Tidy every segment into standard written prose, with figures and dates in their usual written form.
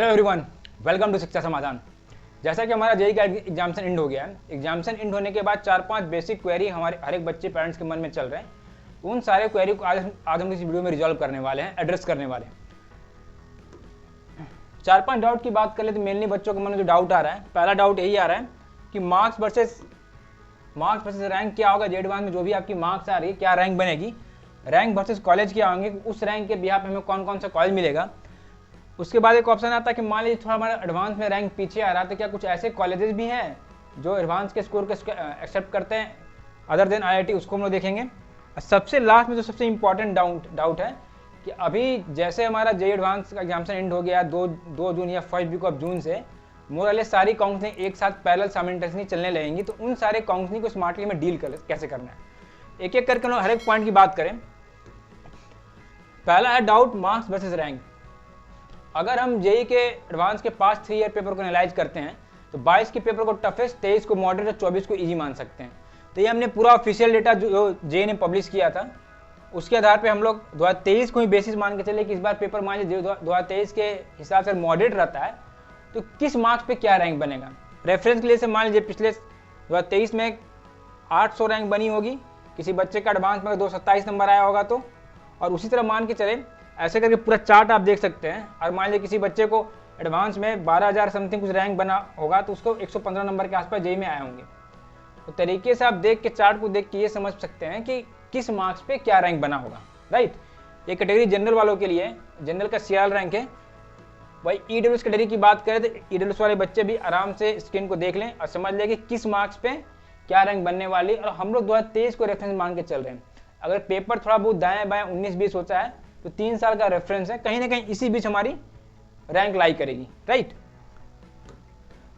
Everyone, welcome to शिक्षा समाधान। जैसा कि हमारा जेईई का एग्जामिनेशन एंड हो गया है, एग्जामिनेशन एंड होने के बाद 4-5 बेसिक क्वेरी हमारे हर एक बच्चे पेरेंट्स के मन में चल रहे हैं। उन सारे क्वेरी को आज हम इस वीडियो में रिजॉल्व करने वाले हैं, एड्रेस करने वाले हैं। 4-5 डाउट की बात कर ले तो मेनली बच्चों के मन में जो डाउट आ रहा है, पहला डाउट यही आ रहा है कि मार्क्स वर्सेस रैंक क्या होगा। जेईई एडवांस में जो भी आपकी मार्क्स आ रही है क्या रैंक बनेगी, रैंक वर्सेस कॉलेज क्या होंगे, उस रैंक के बिहाफ पे हमें कौन कौन सा कॉलेज मिलेगा। उसके बाद एक ऑप्शन आता है कि मान लीजिए थोड़ा हमारा एडवांस में रैंक पीछे आ रहा है तो क्या कुछ ऐसे कॉलेजेस भी हैं जो एडवांस के स्कोर को एक्सेप्ट करते हैं अदर देन आईआईटी, उसको हम लोग देखेंगे। सबसे लास्ट में जो सबसे इंपॉर्टेंट डाउट है कि अभी जैसे हमारा जेईई एडवांस का एग्जामिनेशन एंड हो गया 2 जून या फर्स्ट वीक ऑफ जून से, मोरले सारी काउंसलिंग एक साथ पैरेलल साइमल्टेनियसली चलने लगेंगी। तो उन सारे काउंसलिंग को स्मार्टली में डील कैसे करना है, एक एक करके हर एक पॉइंट की बात करें। पहला है डाउट मार्क्स वर्सेस रैंक। अगर हम जेईई के एडवांस के पास्ट 3 ईयर पेपर को एनालाइज करते हैं तो 22 के पेपर को टफेस्ट, 23 को मॉडरेट और 24 को इजी मान सकते हैं। तो ये हमने पूरा ऑफिशियल डेटा जो जेईई ने पब्लिश किया था उसके आधार पे हम लोग 2023 को ही बेसिस मान के चले कि इस बार पेपर मान लीजिए 2023 के हिसाब से मॉडरेट रहता है तो किस मार्क्स पे क्या रैंक बनेगा। रेफरेंस के लिए से मान लीजिए पिछले 2023 में 800 रैंक बनी होगी, किसी बच्चे का एडवांस में 227 नंबर आया होगा तो, और उसी तरह मान के चले ऐसे करके पूरा चार्ट आप देख सकते हैं। और मान लीजिए किसी बच्चे को एडवांस में 12,000 समथिंग कुछ रैंक बना होगा तो उसको 115 नंबर के आसपास जेईई में आए होंगे। तो तरीके से आप देख के चार्ट को देख के ये समझ सकते हैं कि किस मार्क्स पे क्या रैंक बना होगा, राइट। ये कैटेगरी जनरल वालों के लिए, जनरल का सीआर रैंक है। भाई ईडब्ल्यूएस कैटेगरी की बात करें तो ईडब्ल्यूएस वाले बच्चे भी आराम से स्क्रीन को देख लें और समझ लें कि किस मार्क्स पे क्या रैंक बनने वाली। और हम लोग 2023 को रेफरेंस मान के चल रहे हैं। अगर पेपर थोड़ा बहुत दाएं बाएं 19-20 होता है तो 3 साल का रेफरेंस है, कहीं ना कहीं इसी बीच हमारी रैंक लाई करेगी, राइट।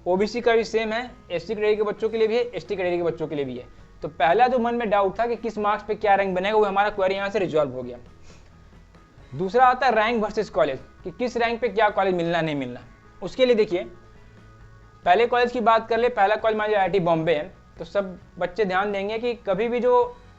ओबीसी का भी सेम है, एससी कैटेगरी के बच्चों के लिए भी है, एसटी कैटेगरी के बच्चों के लिए भी है। तो पहला जो मन में डाउट था कि किस मार्क्स पे क्या रैंक बनेगा वो हमारा क्वेरी यहाँ से रिजॉल्व हो गया। दूसरा आता है रैंक वर्सेस कॉलेज, कि किस रैंक पे क्या कॉलेज मिलना नहीं मिलना। उसके लिए देखिए पहले कॉलेज की बात कर ले, पहला कॉलेज मान लीजिए आईआईटी बॉम्बे है तो सब बच्चे ध्यान देंगे कि कभी भी जो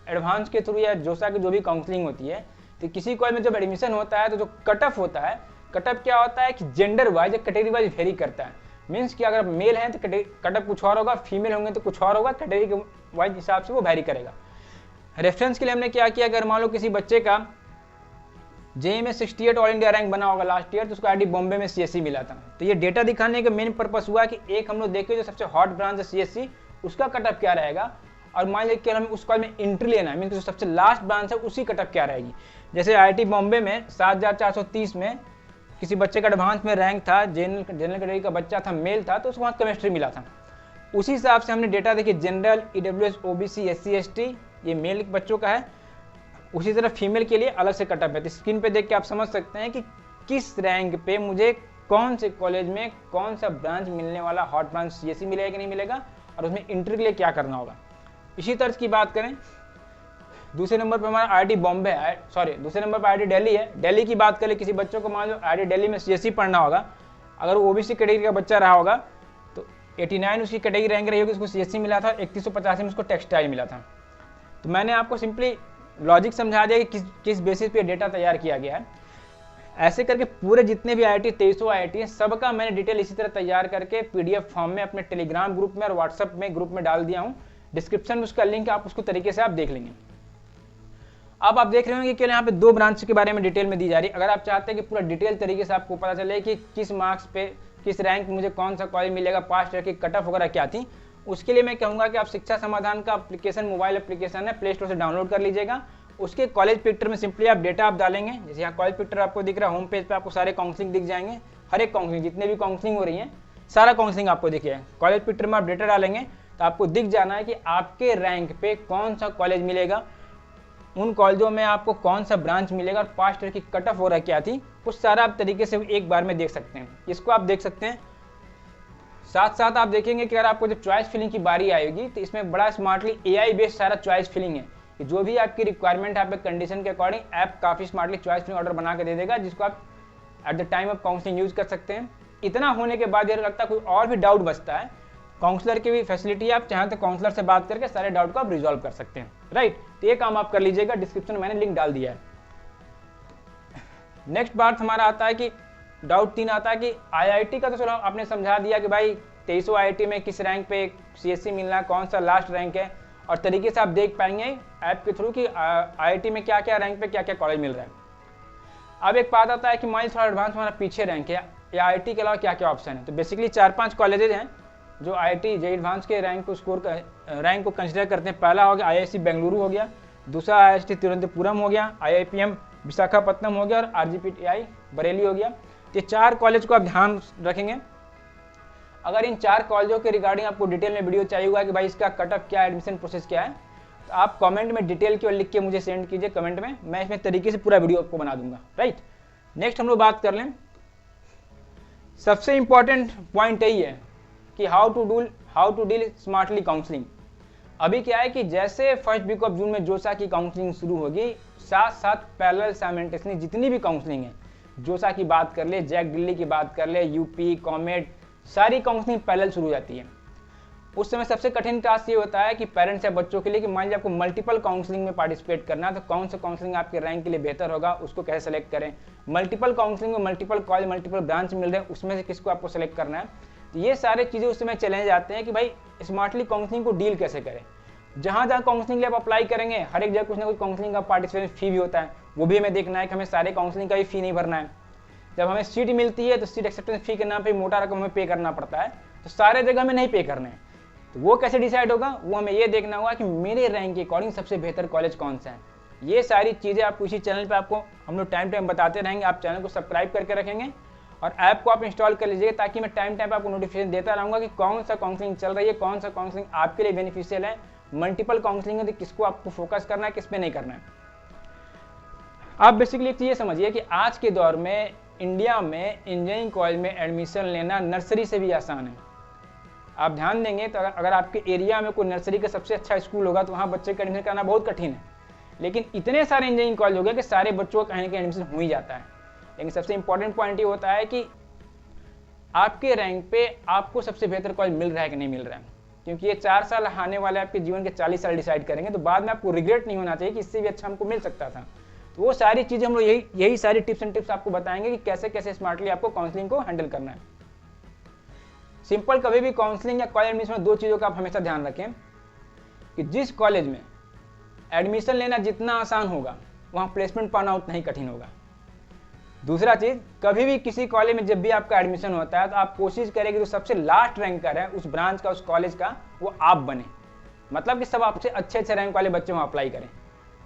एडवांस के थ्रू या जोसा की जो भी काउंसलिंग होती है तो किसी कॉलेज में जब एडमिशन होता है तो जो कट ऑफ होता है, कट ऑफ क्या होता है कि जेंडर वाइज या कैटेगरी वाइज वेरी करता है। मीन्स कि अगर मेल है तो कट ऑफ कुछ और होगा, फीमेल होंगे तो कुछ और होगा, कैटेगरी के वाइज हिसाब से वो वेरी करेगा। रेफरेंस के लिए हमने क्या किया, अगर मान लो किसी बच्चे का जेईई में 68 ऑल इंडिया रैंक बना होगा लास्ट ईयर तो उसको आईआईटी बॉम्बे में सीएससी मिला था। तो ये डेटा दिखाने का मेन पर्पस हुआ कि एक हम लोग देखे जो सबसे हॉट ब्रांच है सीएससी, उसका कट ऑफ क्या रहेगा, और मान लीजिए कि हमें उस कॉलेज में एंट्री लेना है, मीन जो सबसे लास्ट ब्रांच है उसी कट ऑफ क्या रहेगी। जैसे आईआईटी बॉम्बे में 7430 में किसी बच्चे का एडवांस में रैंक था, जनरल कैटेगरी का बच्चा था, मेल था, तो उसको वहाँ केमिस्ट्री मिला था। उसी हिसाब से हमने डेटा देखी, general, EWS, OBC, SC, ST ये मेल बच्चों का है, उसी तरह फीमेल के लिए अलग से कट ऑफ है। तो स्क्रीन पे देख के आप समझ सकते हैं कि किस रैंक पे मुझे कौन से कॉलेज में कौन सा ब्रांच मिलने वाला, हॉट ब्रांच सीएससी मिलेगा कि नहीं मिलेगा, और उसमें एंट्री के लिए क्या करना होगा। इसी तरह की बात करें दूसरे नंबर पर हमारा आईआईटी बॉम्बे है, दूसरे नंबर पर आईआईटी दिल्ली है। दिल्ली की बात करें, किसी बच्चों को मान लो आईआईटी दिल्ली में सीएससी पढ़ना होगा, अगर वो ओबीसी कैटेगरी का बच्चा रहा होगा तो 89 उसकी कैटेगरी रैंक रही होगी, उसको सीएससी मिला था, 3185 में उसको टेक्सटाइल मिला था। तो मैंने आपको सिंपली लॉजिक समझा दिया कि किस बेसिस पे डेटा तैयार किया गया है। ऐसे करके पूरे जितने भी आईआईटी 2300 आईआईटी है सबका मैंने डिटेल इसी तरह तैयार करके पीडीएफ फॉर्म में अपने टेलीग्राम ग्रुप में और व्हाट्सएप में ग्रुप में डाल दिया हूँ। डिस्क्रिप्शन में उसका लिंक आप उसको तरीके से आप देख लेंगे। अब आप देख रहे होंगे कि यहाँ पे 2 ब्रांच के बारे में डिटेल में दी जा रही है। अगर आप चाहते हैं कि पूरा डिटेल तरीके से आपको पता चले कि किस मार्क्स पे किस रैंक मुझे कौन सा कॉलेज मिलेगा, पास्ट ईयर की कट ऑफ वगैरह क्या थी, उसके लिए मैं कहूँगा कि आप शिक्षा समाधान का एप्लीकेशन, मोबाइल एप्लीकेशन है, प्ले स्टोर से डाउनलोड कर लीजिएगा। उसके कॉलेज पिक्चर में सिंपली आप डेटा आप डालेंगे, जैसे यहाँ कॉलेज पिक्चर आपको दिख रहा है, होम पेज पे आपको सारे काउंसलिंग दिख जाएंगे। हर एक काउंसलिंग जितने भी काउंसलिंग हो रही है सारा काउंसलिंग आपको दिखेगा। कॉलेज पिक्चर में आप डेटा डालेंगे तो आपको दिख जाना है कि आपके रैंक पे कौन सा कॉलेज मिलेगा, उन कॉलेजों में आपको कौन सा ब्रांच मिलेगा और पास्ट ईयर की कट ऑफ हो रहा क्या थी, उस सारा आप तरीके से एक बार में देख सकते हैं। इसको आप देख सकते हैं। साथ साथ आप देखेंगे कि अगर आपको जब चॉइस फिलिंग की बारी आएगी तो इसमें बड़ा स्मार्टली एआई बेस्ड सारा चॉइस फिलिंग है कि जो भी आपकी रिक्वायरमेंट है, आप कंडीशन के अकॉर्डिंग ऐप काफ़ी स्मार्टली चॉइस फिलिंग ऑर्डर बना के दे देगा, जिसको आप at the time of counselling use कर सकते हैं। इतना होने के बाद ये लगता है कोई और भी डाउट बचता है, काउंसलर की भी फैसिलिटी है, आप चाहें तो काउंसलर से बात करके सारे डाउट को आप रिजॉल्व कर सकते हैं, राइट। तो ये काम आप कर लीजिएगा, डिस्क्रिप्शन में मैंने लिंक डाल दिया है। नेक्स्ट बात हमारा आता है कि डाउट 3 आता है कि आईआईटी का तो चलो आपने समझा दिया कि भाई 2300 आईआईटी में किस रैंक पे सीएससी मिलना है, कौन सा लास्ट रैंक है, और तरीके से आप देख पाएंगे ऐप के थ्रू कि आईआईटी में क्या क्या रैंक पे क्या क्या कॉलेज मिल रहा है। अब एक बात आता है कि मान थोड़ा एडवांस हमारा पीछे रैंक है या आईआईटी के अलावा क्या क्या ऑप्शन है। तो बेसिकली 4-5 कॉलेजेज हैं जो आईआईटी जेईई एडवांस के रैंक को कंसिडर करते हैं। पहला हो गया आईआईएससी बेंगलुरु हो गया, दूसरा आईआईटी तिरुवनंतपुरम हो गया, आईआईपीएम विशाखापट्टनम हो गया और आरजीपीटीआई बरेली हो गया। ये 4 कॉलेज को आप ध्यान रखेंगे। अगर इन 4 कॉलेजों के रिगार्डिंग आपको डिटेल में वीडियो चाहिए होगा कि भाई इसका कटअप क्या है, एडमिशन प्रोसेस क्या है, तो आप कमेंट में डिटेल की ओर लिख के मुझे सेंड कीजिए कमेंट में, मैं इसमें तरीके से पूरा वीडियो आपको बना दूंगा। राइट, नेक्स्ट हम लोग बात कर लें, सबसे इंपॉर्टेंट पॉइंट यही है कि how to deal smartly counselling. अभी क्या है कि जैसे फर्स्ट वीक ऑफ जून में जोसा की काउंसलिंग शुरू होगी, साथ साथ पैरेलल साइमल्टेनियसली जितनी भी काउंसलिंग है, जोसा की बात कर ले, जैक दिल्ली की बात कर ले, यूपी, कॉमेट, सारी काउंसलिंग पैरेलल शुरू हो जाती है। उस समय सबसे कठिन टास्क ये होता है कि पेरेंट्स या बच्चों के लिए कि मान लीजिए आपको मल्टीपल काउंसलिंग में पार्टिसिपेट करना है, तो कौन सा काउंसलिंग आपके रैंक के लिए बेहतर होगा, उसको कैसे सेलेक्ट करें। मल्टीपल काउंसलिंग में मल्टीपल कॉलेज, मल्टीपल ब्रांच मिल रहे हैं, उसमें से किसको आपको सेलेक्ट करना है। तो ये सारे चीज़ें उस समय चैलेंज आते हैं कि भाई स्मार्टली काउंसलिंग को डील कैसे करें। जहाँ जहाँ काउंसलिंग के लिए आप अप्लाई करेंगे, हर एक जगह कुछ ना कुछ काउंसलिंग का पार्टिसिपेशन फी भी होता है, वो भी हमें देखना है कि हमें सारे काउंसलिंग का भी फी नहीं भरना है। जब हमें सीट मिलती है तो सीट एक्सेप्टेंस फी के नाम पे मोटा रकम हमें पे करना पड़ता है, तो सारे जगह हमें नहीं पे करने हैं। तो वो कैसे डिसाइड होगा, वो हमें ये देखना होगा कि मेरे रैंक के अकॉर्डिंग सबसे बेहतर कॉलेज कौन सा है। ये सारी चीज़ें आपको इसी चैनल पे आपको हम लोग टाइम टाइम बताते रहेंगे। आप चैनल को सब्सक्राइब करके रखेंगे और ऐप को आप इंस्टॉल कर लीजिएगा, ताकि मैं टाइम टाइम पे आपको नोटिफिकेशन देता रहूँगा कि कौन सा काउंसलिंग चल रही है, कौन सा काउंसलिंग आपके लिए बेनिफिशियल है। मल्टीपल काउंसलिंग है तो किसको आपको फोकस करना है, किस पे नहीं करना है। आप बेसिकली एक चीज़ समझिए कि आज के दौर में इंडिया में इंजीनियरिंग कॉलेज में एडमिशन लेना नर्सरी से भी आसान है। आप ध्यान देंगे तो अगर आपके एरिया में कोई नर्सरी का सबसे अच्छा स्कूल होगा तो वहाँ बच्चे का एडमिशन करना बहुत कठिन है। लेकिन इतने सारे इंजीनियरिंग कॉलेज हो गए कि सारे बच्चों का कहीं ना कहीं एडमिशन हो ही जाता है। लेकिन सबसे इंपॉर्टेंट पॉइंट ये होता है कि आपके रैंक पे आपको सबसे बेहतर कॉलेज मिल रहा है कि नहीं मिल रहा है, क्योंकि ये 4 साल आने वाले आपके जीवन के 40 साल डिसाइड करेंगे। तो बाद में आपको रिग्रेट नहीं होना चाहिए कि इससे भी अच्छा हमको मिल सकता था। तो वो सारी चीज़ें हम लोग यही सारी टिप्स एंड टिप्स आपको बताएंगे कि कैसे कैसे स्मार्टली आपको काउंसलिंग को हैंडल करना है। सिंपल, कभी भी काउंसलिंग या कॉलेज एडमिशन में 2 चीज़ों का आप हमेशा ध्यान रखें कि जिस कॉलेज में एडमिशन लेना जितना आसान होगा, वहाँ प्लेसमेंट पाना उतना ही कठिन होगा। दूसरा चीज़, कभी भी किसी कॉलेज में जब भी आपका एडमिशन होता है तो आप कोशिश करें कि जो सबसे लास्ट रैंकर है उस ब्रांच का, उस कॉलेज का, वो आप बने। मतलब कि सब आपसे अच्छे रैंक वाले बच्चे वहाँ अप्लाई करें।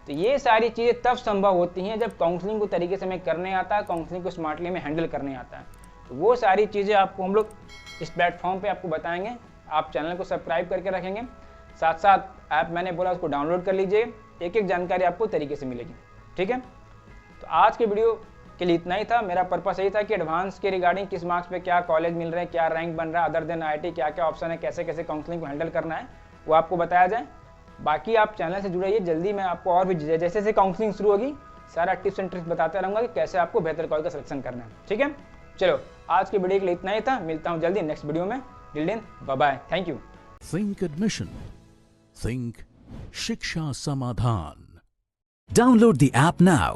तो ये सारी चीज़ें तब संभव होती हैं जब काउंसलिंग को तरीके से हमें करने आता है, काउंसलिंग को स्मार्टली में हैंडल करने आता है। तो वो सारी चीज़ें आपको हम लोग इस प्लेटफॉर्म पे आपको बताएंगे। आप चैनल को सब्सक्राइब करके रखेंगे, साथ साथ ऐप मैंने बोला उसको डाउनलोड कर लीजिए, एक एक जानकारी आपको तरीके से मिलेगी। ठीक है, तो आज के वीडियो के लिए इतना ही था। मेरा पर्पस यही था कि एडवांस के रिगार्डिंग किस मार्क्स पे क्या कॉलेज मिल रहे हैं, क्या रैंक बन रहा है, अदर देन आईआईटी क्या क्या ऑप्शन है, कैसे कैसे काउंसलिंग को हैंडल करना है, वो आपको बताया जाए। बाकी आप चैनल से जुड़े रहिए, जल्दी मैं आपको और भी जैसे जैसे काउंसलिंग शुरू होगी सारा टिप्स एंड ट्रिक्स बताते रहूँगा कि कैसे आपको बेहतर कॉलेज का सिलेक्शन करना है। ठीक है, चलो आज की वीडियो के लिए इतना ही था। मिलता हूँ जल्दी नेक्स्ट वीडियो में। Till then bye bye, thank you. Think admission, think Shiksha Samadhan. Download the app now